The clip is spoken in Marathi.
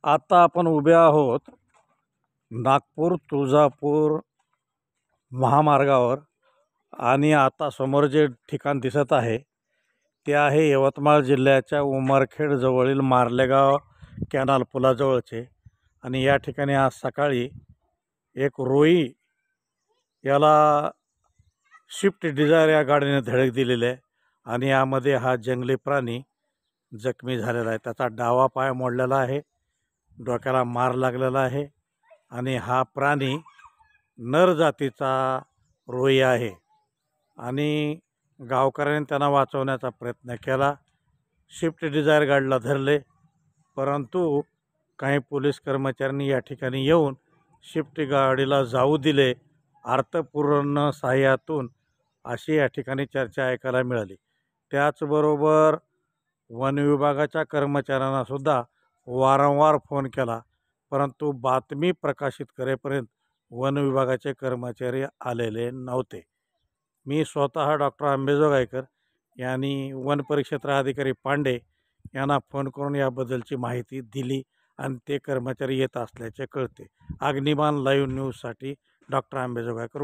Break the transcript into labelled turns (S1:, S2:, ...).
S1: आता आपण उभे आहोत नागपूर तुळजापूर महामार्गावर आणि आता समोर जे ठिकाण दिसत आहे ते आहे यवतमाळ जिल्ह्याच्या उमरखेड जवळील मार्लेगाव कॅनल पुलाजवळचे। आणि या ठिकाणी आज सकाळी एक रोई याला स्विफ्ट डिझायर या गाडीने धडक दिलेली आहे आणि यामध्ये हा जंगली प्राणी जखमी झालेला आहे। त्याचा डावा पाय मोडलेला आहे, डोक्याला मार लागलेला आहे आणि हा प्राणी नर जातीचा रोई आहे आणि गावकऱ्यांनी त्यांना वाचवण्याचा प्रयत्न केला। स्विफ्ट डिझायर गाडीला धरले, परंतु काही पोलीस कर्मचाऱ्यांनी या ठिकाणी येऊन स्विफ्ट गाडीला जाऊ दिले अर्थपूर्ण सहाय्यातून, अशी या ठिकाणी चर्चा ऐकायला मिळाली। त्याचबरोबर वन विभागाच्या कर्मचाऱ्यांना सुद्धा वारंवार फोन केला, परंतु बातमी प्रकाशित करेपर्यंत वन विभागाचे कर्मचारी आलेले नव्हते। मी स्वतः डॉक्टर आंबेजोगाईकर यांनी वन परिक्षेत्र अधिकारी पांडे यांना फोन करून याबद्दलची माहिती दिली आणि ते कर्मचारी येत असल्याचे कळते। अग्निमान लाईव्ह न्यूजसाठी डॉक्टर आंबेजोगाईकर।